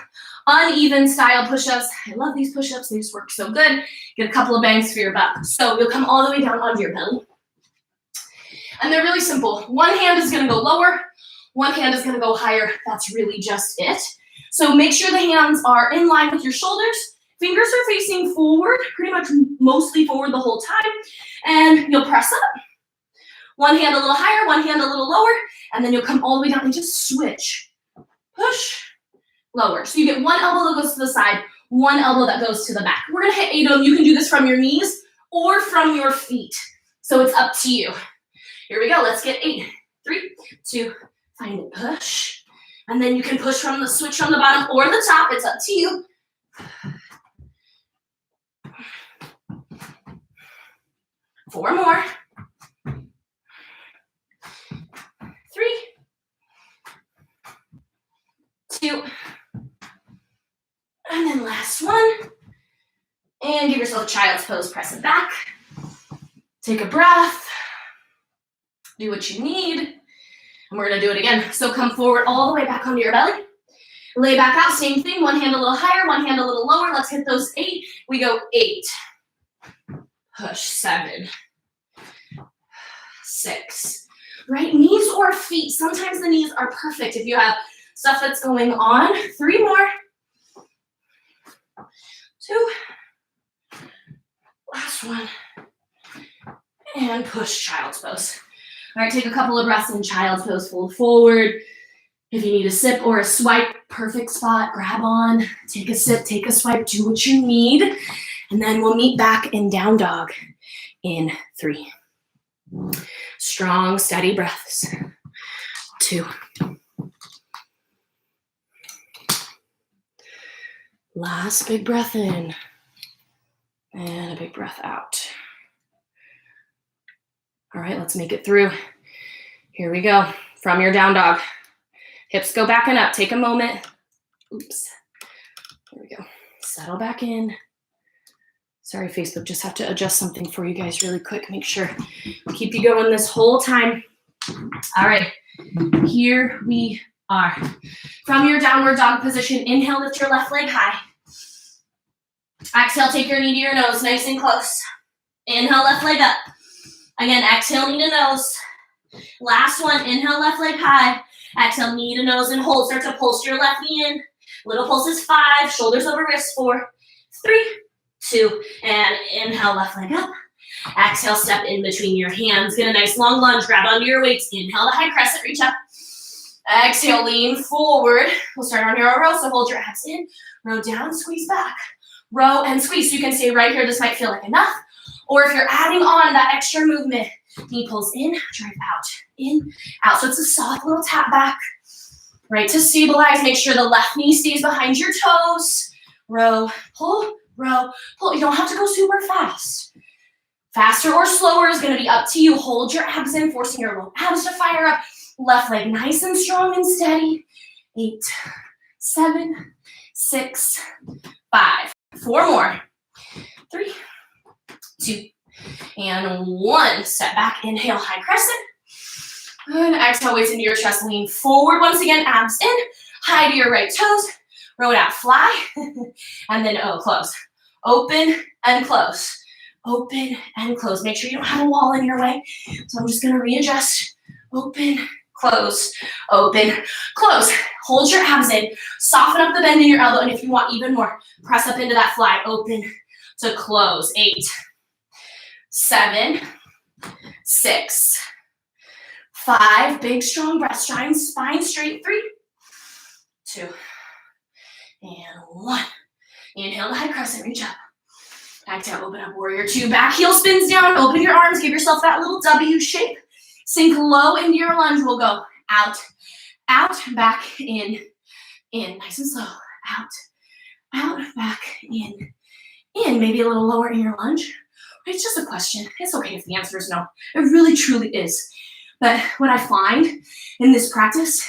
uneven style push-ups. I love these push-ups, they just work so good. Get a couple of bangs for your butt. So you'll come all the way down onto your belly. And they're really simple. One hand is gonna go lower, one hand is gonna go higher. That's really just it. So make sure the hands are in line with your shoulders. Fingers are facing forward, pretty much mostly forward the whole time. And you'll press up. One hand a little higher, one hand a little lower, and then you'll come all the way down and just switch. Push, lower. So you get one elbow that goes to the side, one elbow that goes to the back. We're gonna hit 8 of them. You can do this from your knees or from your feet. So it's up to you. Here we go, let's get 8. 3, 2, find it, push. And then you can push from the switch from the bottom or the top, it's up to you. 4 more. 3, 2, and then last one. And give yourself a child's pose, press it back. Take a breath. Do what you need. And we're gonna do it again. So come forward all the way back onto your belly. Lay back out, same thing. One hand a little higher, one hand a little lower. Let's hit those 8. We go 8. Push, 7. 6. Right, knees or feet. Sometimes the knees are perfect if you have stuff that's going on. 3 more. 2. Last one. And push, child's pose. All right, take a couple of breaths in child's pose, fold forward. If you need a sip or a swipe, perfect spot, grab on, take a sip, take a swipe, do what you need. And then we'll meet back in down dog in 3. Strong, steady breaths. 2. Last big breath in. And a big breath out. All right, let's make it through. Here we go. From your down dog. Hips go back and up. Take a moment. Oops. Here we go. Settle back in. Sorry, Facebook, just have to adjust something for you guys really quick. Make sure keep you going this whole time. All right, here we are. From your downward dog position, inhale, lift your left leg high. Exhale, take your knee to your nose, nice and close. Inhale, left leg up. Again, exhale, knee to nose. Last one, inhale, left leg high. Exhale, knee to nose and hold. Start to pulse your left knee in. Little pulse is 5, shoulders over wrists, 4, 3, 2, and inhale, left leg up. Exhale, step in between your hands. Get a nice long lunge, grab onto your weights. Inhale, the high crescent, reach up. Exhale, lean forward. We'll start on your row, so hold your abs in. Row down, squeeze back. Row and squeeze. So you can stay right here. This might feel like enough. Or if you're adding on that extra movement, knee pulls in, drive out, in, out. So it's a soft little tap back. Right, to stabilize, make sure the left knee stays behind your toes. Row, pull, row, pull. You don't have to go super fast. Faster or slower is going to be up to you. Hold your abs in, forcing your low abs to fire up. Left leg nice and strong and steady. 8, 7, 6, 5. 4 more. 3, 2, and 1. Step back, inhale, high crescent. And exhale, weights into your chest, lean forward once again, abs in, high to your right toes, row it out, fly, and then close. Open and close, open and close. Make sure you don't have a wall in your way. So I'm just gonna readjust, open, close, open, close. Hold your abs in, soften up the bend in your elbow, and if you want even more, press up into that fly, open to close. 8, 7, 6, 5, big strong breath, spine straight. 3, 2, and 1. Inhale the high crescent, reach up. Exhale, open up, warrior 2. Back heel spins down, open your arms, give yourself that little W shape. Sink low into your lunge. We'll go out, out, back, in, nice and slow. Out, back, in. Maybe a little lower in your lunge. It's just a question. It's okay if the answer is no. It really, truly is. But what I find in this practice,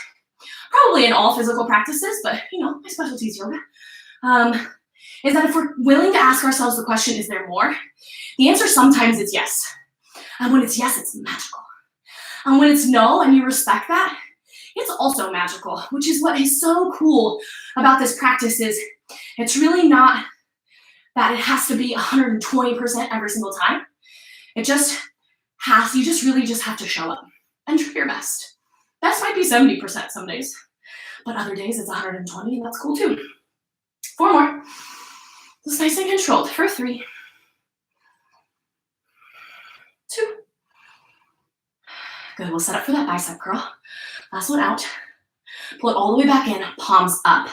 probably in all physical practices, but my specialty is yoga, is that if we're willing to ask ourselves the question, is there more? The answer sometimes is yes. And when it's yes, it's magical. And when it's no, and you respect that, it's also magical, which is what is so cool about this practice is it's really not that it has to be 120% every single time. You just really have to show up and try your best. Best might be 70% some days, but other days it's 120, and that's cool too. 4 more. Just nice and controlled for 3, 2. Good, we'll set up for that bicep curl. Last one out. Pull it all the way back in, palms up.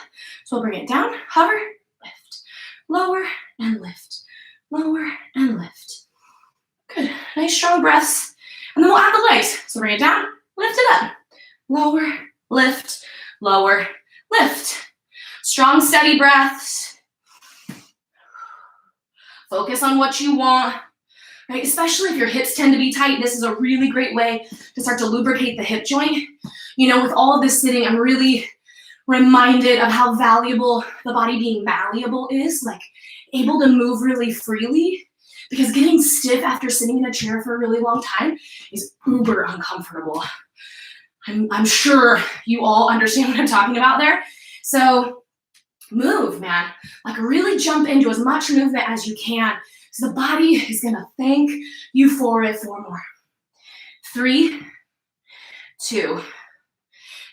So we'll bring it down, hover, lift, lower, and lift, lower, and lift. Good, nice strong breaths. And then we'll add the legs. So bring it down, lift it up. Lower, lift, lower, lift. Strong, steady breaths. Focus on what you want, right? Especially if your hips tend to be tight, this is a really great way to start to lubricate the hip joint. With all of this sitting, I'm really reminded of how valuable the body being malleable is, like able to move really freely, because getting stiff after sitting in a chair for a really long time is uber uncomfortable. I'm sure you all understand what I'm talking about there. So move, man. Like really jump into as much movement as you can. So the body is gonna thank you for it. 4 more. 3, 2,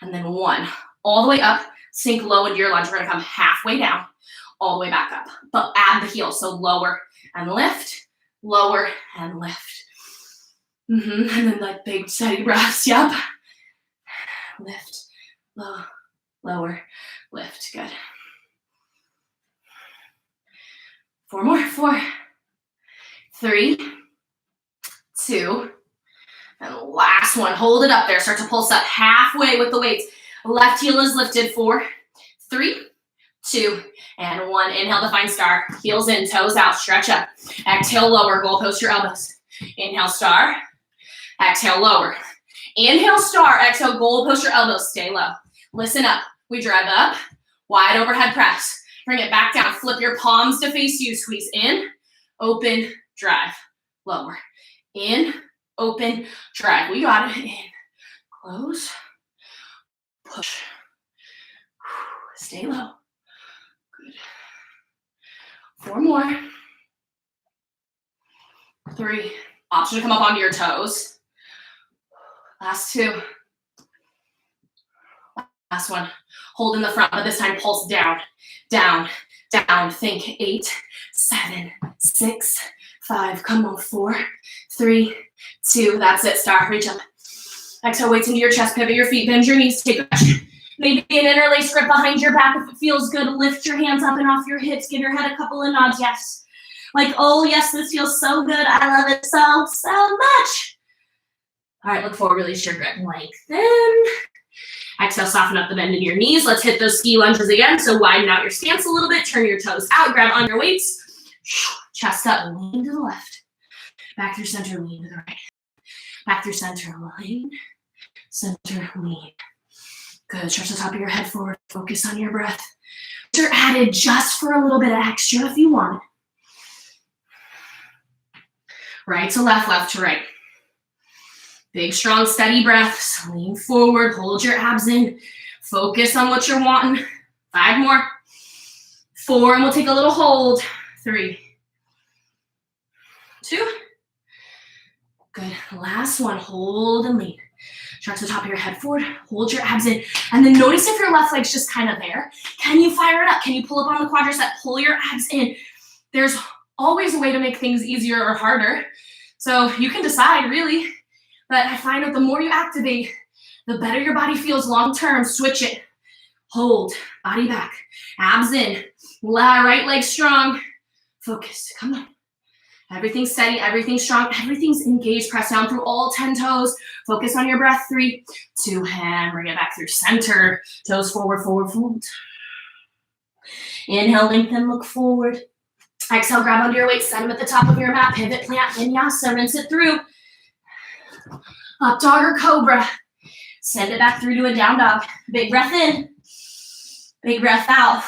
and then 1. All the way up, sink low into your lunge. We're gonna come halfway down, all the way back up. But add the heel, so lower and lift, lower and lift. And then like big steady breaths, yep. Lift, low, lower, lift, good. 4 more, 4, 3, 2, and last one. Hold it up there. Start to pulse up halfway with the weights. Left heel is lifted. 4, 3, 2, and 1. Inhale, define star. Heels in, toes out, stretch up. Exhale, lower, goal post your elbows. Inhale, star. Exhale, lower. Inhale, star. Exhale, goal post your elbows. Stay low. Listen up. We drive up, wide overhead press. Bring it back down. Flip your palms to face you. Squeeze in, open, drive, lower. In, open, drive. We got it. In, close, push, Stay low. Good. 4 more. 3. Option to come up onto your toes. Last 2. Last one. Hold in the front, but this time pulse down, down, down. Think 8, 7, 6, 5. Come on, 4, 3, 2. That's it. Start. Reach up. Exhale, weights into your chest. Pivot your feet. Bend your knees. Take a stretch. Maybe an interlace grip behind your back if it feels good. Lift your hands up and off your hips. Give your head a couple of nods. Yes. Like, oh, yes, this feels so good. I love it so, so much. All right, look forward. Release your grip. Lengthen. Exhale, soften up the bend in your knees. Let's hit those ski lunges again. So widen out your stance a little bit. Turn your toes out. Grab on your weights. Chest up. Lean to the left. Back through center. Lean to the right. Back through center. Lean. Center. Lean. Good. Stretch the top of your head forward. Focus on your breath. You're added just for a little bit of extra if you want it. Right to left, left to right. Big, strong, steady breaths. Lean forward. Hold your abs in. Focus on what you're wanting. 5 more. 4, and we'll take a little hold. 3, 2. Good. Last one. Hold and lean. Stretch the top of your head forward. Hold your abs in. And then notice if your left leg's just kind of there. Can you fire it up? Can you pull up on the quadricep? Pull your abs in. There's always a way to make things easier or harder. So you can decide, really. But I find that the more you activate, the better your body feels long term. Switch it. Hold. Body back. Abs in. Right leg strong. Focus. Come on. Everything's steady. Everything's strong. Everything's engaged. Press down through all 10 toes. Focus on your breath. 3, 2, and bring it back through center. Toes forward, forward, fold. Inhale, lengthen, look forward. Exhale, grab onto your weight. Set them at the top of your mat. Pivot, plant, vinyasa. Rinse it through. Up dog or cobra. Send it back through to a down dog. Big breath in. Big breath out.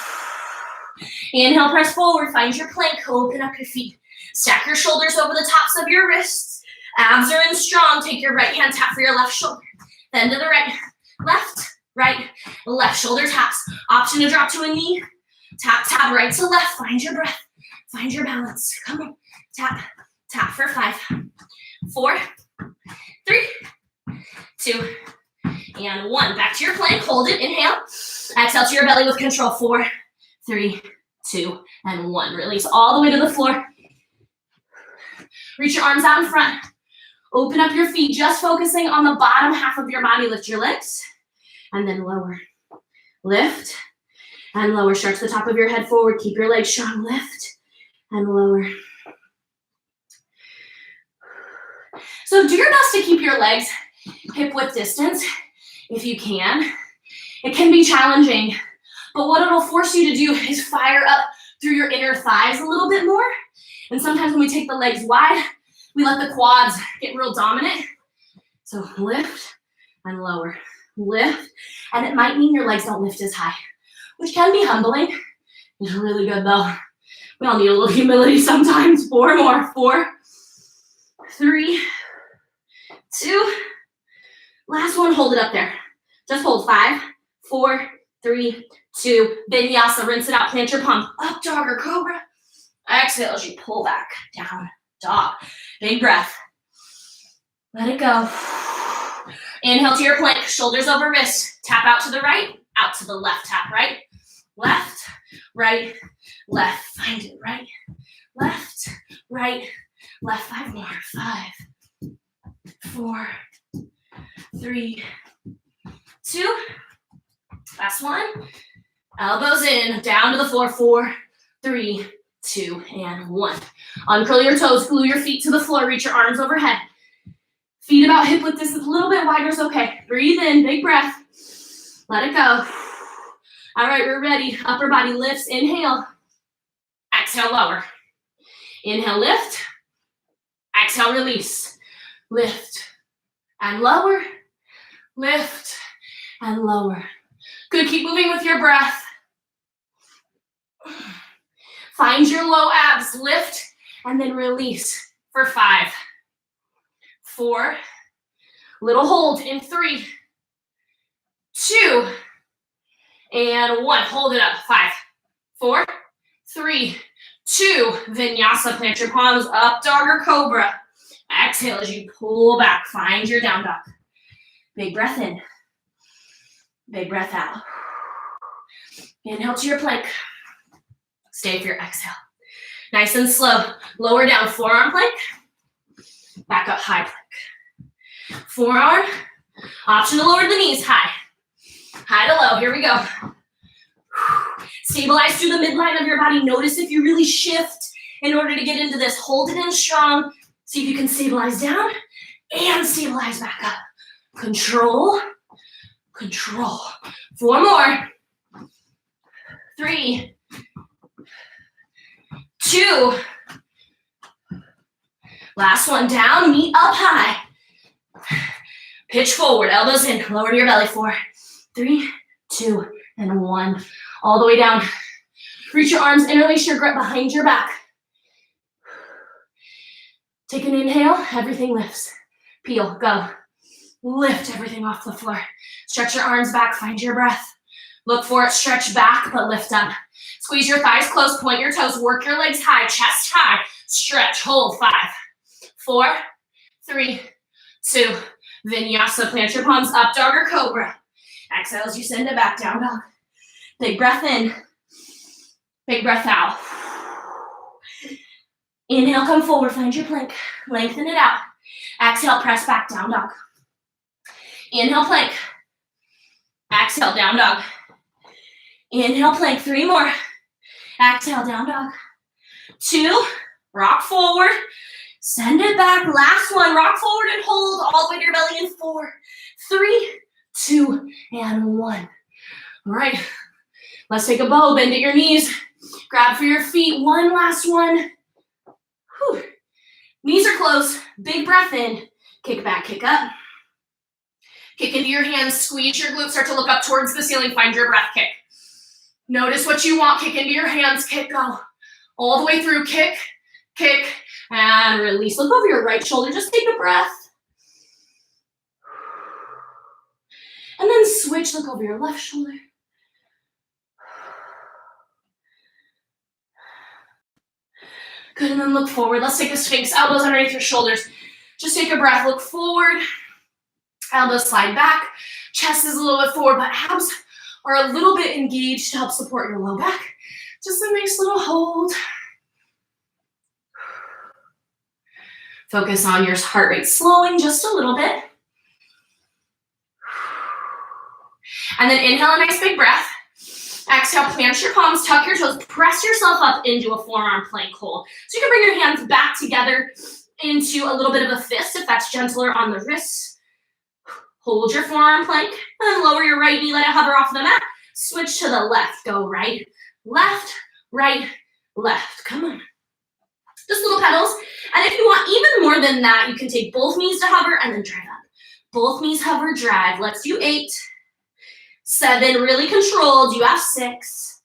Inhale, press forward. Find your plank. Open up your feet. Stack your shoulders over the tops of your wrists. Abs are in strong. Take your right hand, tap for your left shoulder. Then to the right. Left, right, left. Shoulder taps. Option to drop to a knee. Tap, tap, right to left. Find your breath. Find your balance. Come on. Tap, tap for 5, 4, 3, 2, and 1. Back to your plank. Hold it. Inhale. Exhale to your belly with control. 4, 3, 2, and 1. Release all the way to the floor. Reach your arms out in front. Open up your feet, just focusing on the bottom half of your body. Lift your legs, and then lower. Lift, and lower. Stretch the top of your head forward. Keep your legs strong. Lift, and lower. So do your best to keep your legs hip-width distance if you can. It can be challenging, but what it'll force you to do is fire up through your inner thighs a little bit more. And sometimes when we take the legs wide, we let the quads get real dominant. So lift and lower. Lift. And it might mean your legs don't lift as high, which can be humbling. It's really good though. We all need a little humility sometimes. 4 more. 4, 3, 2. Last one, hold it up there. Just hold. 5, 4, 3, 2. Vinyasa, rinse it out. Plant your palm. Up dog or cobra. Exhale as you pull back, down dog. Big breath. Let it go. Inhale to your plank, shoulders over wrists. Tap out to the right, out to the left. Tap right, left, right, left. Find it. Right, left, right, left. 5 more. 5, 4, 3, 2. Last one. Elbows in, down to the floor. 4, 3, 2, and 1. Uncurl your toes, glue your feet to the floor, reach your arms overhead. Feet about hip width distance, a little bit wider is okay. Breathe in, big breath. Let it go. All right, we're ready. Upper body lifts, inhale. Exhale, lower. Inhale, lift. Exhale, release. Lift and lower. Lift and lower. Good, keep moving with your breath. Find your low abs, lift, and then release for 5, 4, little hold in 3, 2, And 1. Hold it up. 5, 4, 3, 2. Vinyasa. Plant your palms up, dog or cobra. Exhale as you pull back. Find your down dog. Big breath in. Big breath out. Inhale to your plank. Stay for your exhale. Nice and slow. Lower down, forearm plank. Back up, high plank. Forearm. Option to lower the knees, high. High to low, here we go. Stabilize through the midline of your body. Notice if you really shift in order to get into this. Hold it in strong. See if you can stabilize down and stabilize back up. Control, control. 4 more. 3, 2. Last one, down, knee up high. Pitch forward, elbows in, lower to your belly. 4, 3, 2, and 1. All the way down. Reach your arms, interlace your grip behind your back. Take an inhale, everything lifts. Peel, go. Lift everything off the floor. Stretch your arms back, find your breath. Look for it, stretch back, but lift up. Squeeze your thighs close, point your toes, work your legs high, chest high. Stretch, hold. 5, 4, 3, 2. Vinyasa, plant your palms up, dog or cobra. Exhale as you send it back, down dog. Big breath in. Big breath out. Inhale, come forward, find your plank. Lengthen it out. Exhale, press back, down dog. Inhale, plank. Exhale, down dog. Inhale, plank. 3 more. Exhale, down dog. 2, rock forward. Send it back. Last one, rock forward and hold all the way to your belly in 4, 3, 2, and 1. All right, let's take a bow, bend at your knees. Grab for your feet, 1 last one. Whew. Knees are closed, big breath in. Kick back, kick up. Kick into your hands, squeeze your glutes, start to look up towards the ceiling, find your breath, kick. Notice what you want, kick into your hands, kick, go. All the way through, kick, kick, and release. Look over your right shoulder, just take a breath. And then switch, look over your left shoulder. Good, and then look forward. Let's take a Sphinx, elbows underneath your shoulders. Just take a breath, look forward. Elbows slide back. Chest is a little bit forward, but abs are a little bit engaged to help support your low back. Just a nice little hold. Focus on your heart rate slowing just a little bit. And then inhale a nice big breath. Exhale, plant your palms, tuck your toes, press yourself up into a forearm plank hold. So you can bring your hands back together into a little bit of a fist if that's gentler on the wrists. Hold your forearm plank, and then lower your right knee, let it hover off the mat. Switch to the left, go right, left, left. Come on. Just little pedals. And if you want even more than that, you can take both knees to hover and then drive up. Both knees hover, drive. Let's do 8, 7, really controlled. You have 6,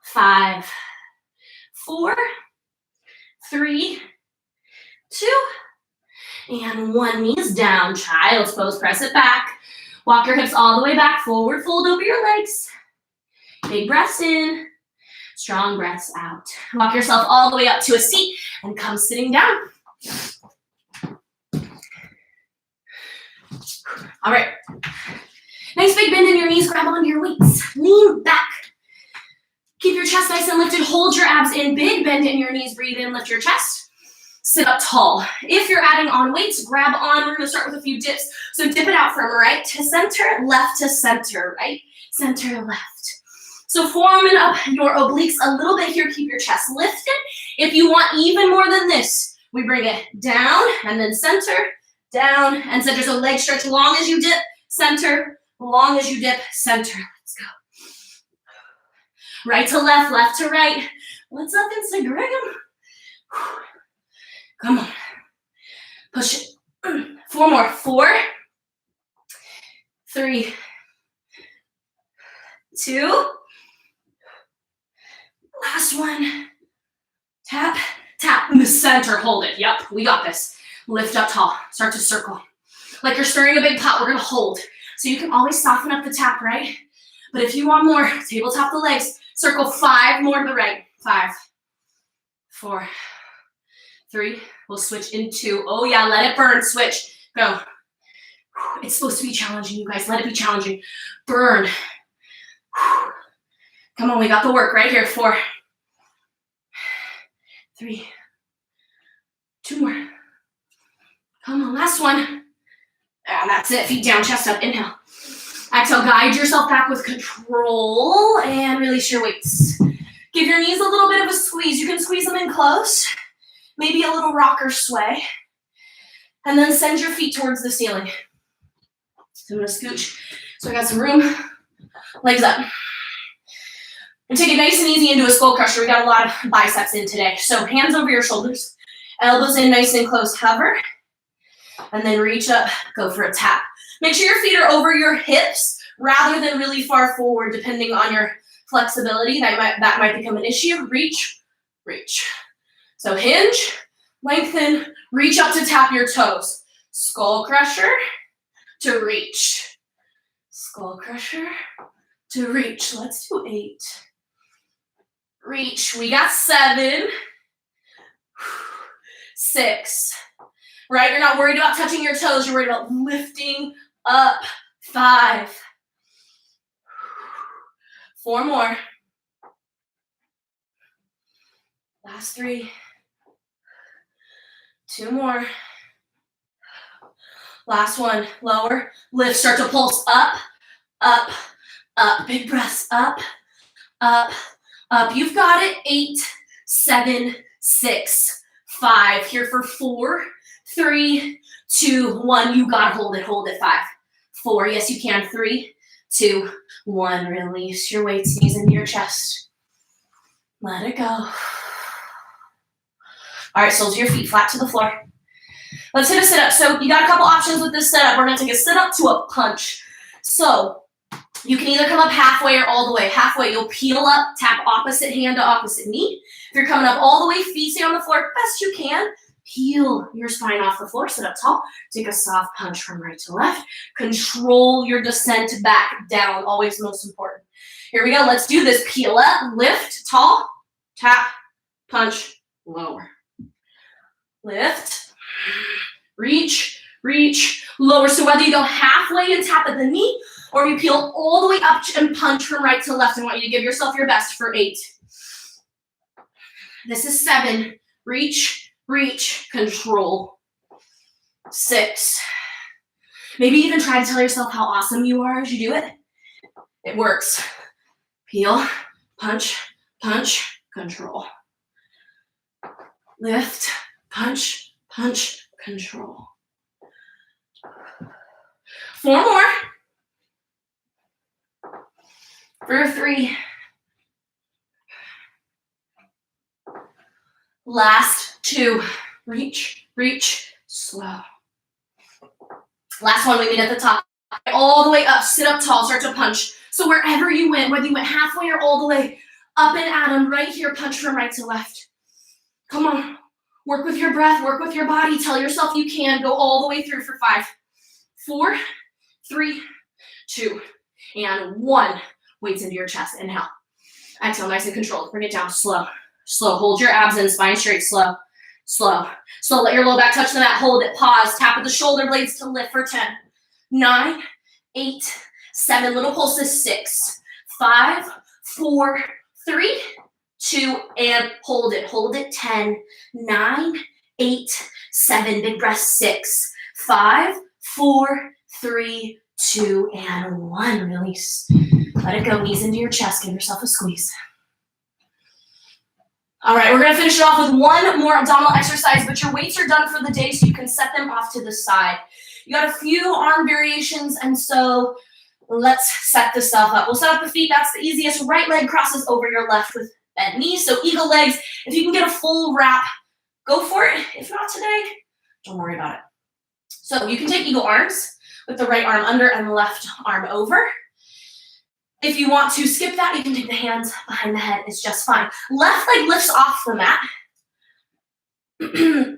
5, 4, 3, 2, and 1. Knees down, child's pose, press it back. Walk your hips all the way back, forward, fold over your legs. Big breaths in, strong breaths out. Walk yourself all the way up to a seat and come sitting down. All right. Nice big bend in your knees, grab onto your weights. Lean back. Keep your chest nice and lifted. Hold your abs in. Big bend in your knees. Breathe in, lift your chest. Sit up tall. If you're adding on weights, grab on. We're going to start with a few dips. So dip it out from right to center, left to center, right, center, left. So forearming up your obliques a little bit here. Keep your chest lifted. If you want even more than this, we bring it down and then center, down and center. So leg stretch long as you dip, center, long as you dip, center. Let's go. Right to left, left to right. What's up, Instagram? Come on. Push it. 4 more. 4, 3, 2. Last one. Tap, tap. In the center. Hold it. Yep, we got this. Lift up tall. Start to circle. Like you're stirring a big pot, we're going to hold. So you can always soften up the tap, right? But if you want more, tabletop the legs. Circle 5 more to the right. 5, 4, 3. We'll switch in 2. Oh yeah, let it burn. Switch. Go. It's supposed to be challenging, you guys. Let it be challenging. Burn. Come on, we got the work right here. 4, 3, 2 more. Come on, last one. And that's it. Feet down, chest up. Inhale. Exhale, guide yourself back with control and release your weights. Give your knees a little bit of a squeeze. You can squeeze them in close. Maybe a little rocker sway. And then send your feet towards the ceiling. So I'm gonna scooch. So I got some room. Legs up. And take it nice and easy into a skull crusher. We got a lot of biceps in today. So hands over your shoulders. Elbows in nice and close. Hover. And then reach up. Go for a tap. Make sure your feet are over your hips rather than really far forward, depending on your flexibility. That might become an issue. Reach, reach. So hinge, lengthen, reach up to tap your toes. Skull crusher to reach. Skull crusher to reach. Let's do 8. Reach. We got 7. 6. Right? You're not worried about touching your toes. You're worried about lifting up. 5. 4 more. Last 3. 2 more. Last one. Lower. Lift. Start to pulse up, up, up. Big breaths. Up, up, up. You've got it. 8, 7, 6, 5. Here for 4, 3, 2, 1. You got to hold it. Hold it. 5, 4. Yes, you can. 3, 2, 1. Release your weights. Knees into your chest. Let it go. All right, soles of your feet flat to the floor. Let's hit a sit-up. So you got a couple options with this setup. We're going to take a sit-up to a punch. So you can either come up halfway or all the way. Halfway, you'll peel up, tap opposite hand to opposite knee. If you're coming up all the way, feet stay on the floor best you can. Peel your spine off the floor, sit up tall. Take a soft punch from right to left. Control your descent back down, always most important. Here we go. Let's do this. Peel up, lift, tall, tap, punch, lower. Lift, reach, reach, lower. So whether you go halfway and tap at the knee, or you peel all the way up and punch from right to left, I want you to give yourself your best for 8. This is 7. Reach, reach, control. 6. Maybe even try to tell yourself how awesome you are as you do it. It works. Peel, punch, punch, control. Lift, punch, punch, control. 4 more. For 3. Last 2. Reach, reach, slow. Last one, we meet at the top. All the way up, sit up tall, start to punch. So wherever you went, whether you went halfway or all the way, up and at 'em, right here, punch from right to left. Come on. Work with your breath, work with your body. Tell yourself you can. Go all the way through for 5, 4, 3, 2, and 1. Weights into your chest. Inhale. Exhale, nice and controlled. Bring it down. Slow. Slow. Hold your abs in. Spine straight. Slow. Slow. Slow. Let your low back touch the mat. Hold it. Pause. Tap at the shoulder blades to lift for 10, 9, 8, 7. Little pulses. 6, 5, 4, 3, 2, and hold it. Hold it. 10, 9, 8, 7. Big breath. 6, 5, 4, 3, 2, and 1. Release. Let it go. Knees into your chest. Give yourself a squeeze. All right, we're going to finish it off with one more abdominal exercise, but your weights are done for the day, so you can set them off to the side. You got a few arm variations, and so let's set this stuff up. We'll set up the feet. That's the easiest. Right leg crosses over your left with bent knees. So eagle legs. If you can get a full wrap, go for it. If not today, don't worry about it. So you can take eagle arms with the right arm under and the left arm over. If you want to skip that, you can take the hands behind the head. It's just fine. Left leg lifts off the mat.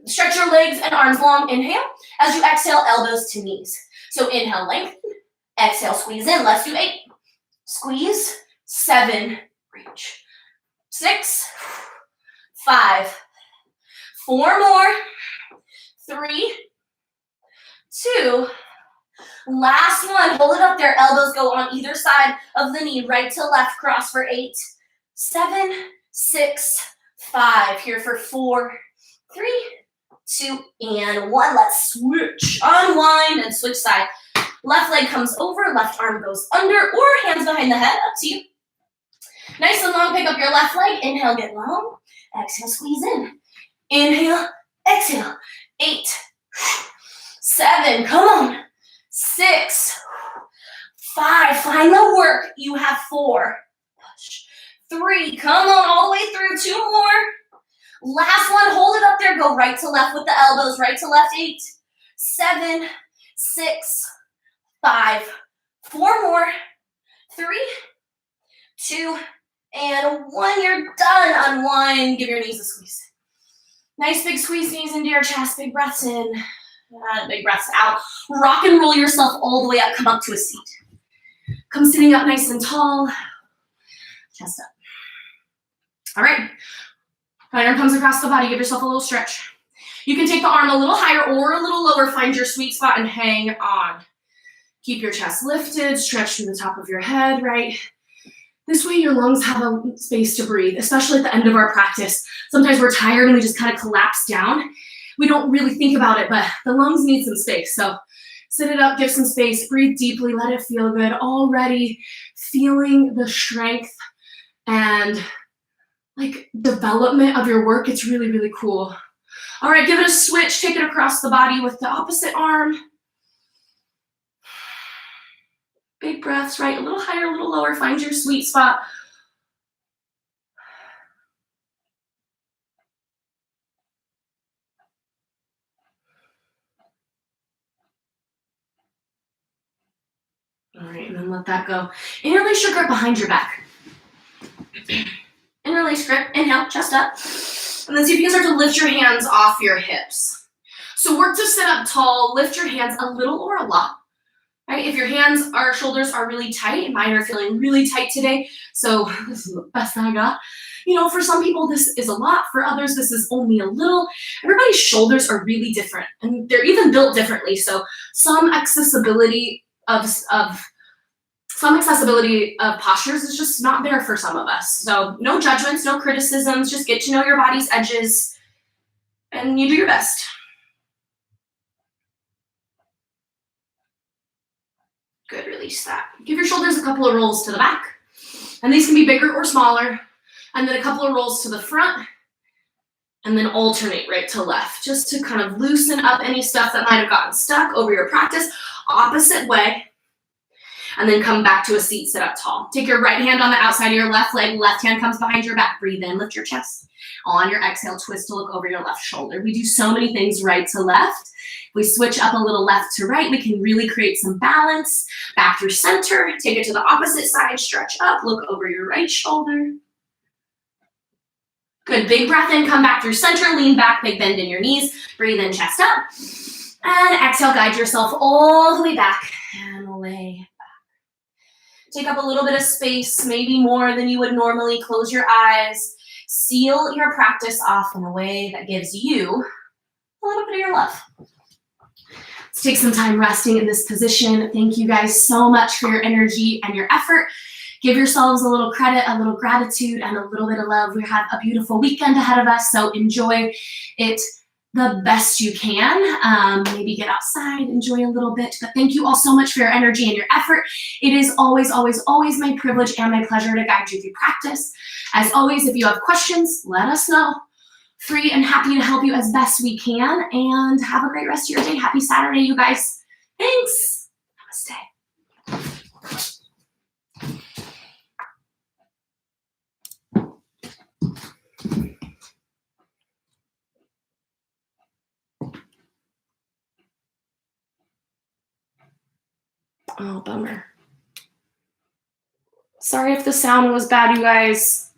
Stretch your legs and arms long. Inhale. As you exhale, elbows to knees. So inhale, lengthen. Exhale, squeeze in. Let's do 8, Squeeze. 7, reach. 6, 5, 4 more. 3, 2, last one. Hold it up there. Elbows go on either side of the knee, right to left, cross for 8, 7, 6, 5. Here for 4, 3, 2, and 1. Let's switch. Unwind and switch side. Left leg comes over, left arm goes under, or hands behind the head, up to you. Nice and long, pick up your left leg. Inhale, get long. Exhale, squeeze in. Inhale, exhale. 8, 7, come on. 6, 5, find the work. You have 4. Push. 3, come on, all the way through. 2 more. Last one, hold it up there. Go right to left with the elbows, right to left. 8, 7, 6, 5, 4 more. 3, 2, and 1. You're done. Unwind. Give your knees a squeeze. Nice big squeeze, knees into your chest. Big breaths in. Big breaths out. Rock and roll yourself all the way up. Come up to a seat. Come sitting up nice and tall. Chest up. All right. Right arm comes across the body. Give yourself a little stretch. You can take the arm a little higher or a little lower. Find your sweet spot and hang on. Keep your chest lifted. Stretch through the top of your head, right? This way your lungs have a space to breathe, especially at the end of our practice. Sometimes we're tired and we just kind of collapse down. We don't really think about it, but the lungs need some space. So sit it up, give some space, breathe deeply, let it feel good. Already feeling the strength and like development of your work. It's really, really cool. All right, give it a switch. Take it across the body with the opposite arm. Big breaths, right? A little higher, a little lower. Find your sweet spot. All right, and then let that go. Interlace your grip behind your back. Interlace grip. Inhale, chest up. And then see if you can start to lift your hands off your hips. So work to sit up tall. Lift your hands a little or a lot. Right? If your hands, our shoulders are really tight, mine are feeling really tight today, so this is the best I got. You know, for some people this is a lot, for others this is only a little. Everybody's shoulders are really different, and they're even built differently. So some accessibility of postures is just not there for some of us. So no judgments, no criticisms, just get to know your body's edges, and you do your best. Good, release that. Give your shoulders a couple of rolls to the back. And these can be bigger or smaller. And then a couple of rolls to the front. And then alternate right to left, just to kind of loosen up any stuff that might have gotten stuck over your practice. Opposite way. And then come back to a seat, sit up tall. Take your right hand on the outside of your left leg. Left hand comes behind your back. Breathe in, lift your chest. On your exhale, twist to look over your left shoulder. We do so many things right to left. We switch up a little left to right. We can really create some balance. Back through center. Take it to the opposite side. Stretch up. Look over your right shoulder. Good. Big breath in. Come back through center. Lean back. Big bend in your knees. Breathe in. Chest up. And exhale. Guide yourself all the way back. And lay back. Take up a little bit of space. Maybe more than you would normally. Close your eyes. Seal your practice off in a way that gives you a little bit of your love. Let's take some time resting in this position. Thank you guys so much for your energy and your effort. Give yourselves a little credit, a little gratitude, and a little bit of love. We have a beautiful weekend ahead of us, so enjoy it the best you can. Maybe get outside, enjoy a little bit. But thank you all so much for your energy and your effort. It is always, always, always my privilege and my pleasure to guide you through practice. As always, if you have questions, let us know. Free and happy to help you as best we can. And have a great rest of your day. Happy Saturday, you guys. Thanks. Namaste. Oh, bummer. Sorry if the sound was bad, you guys.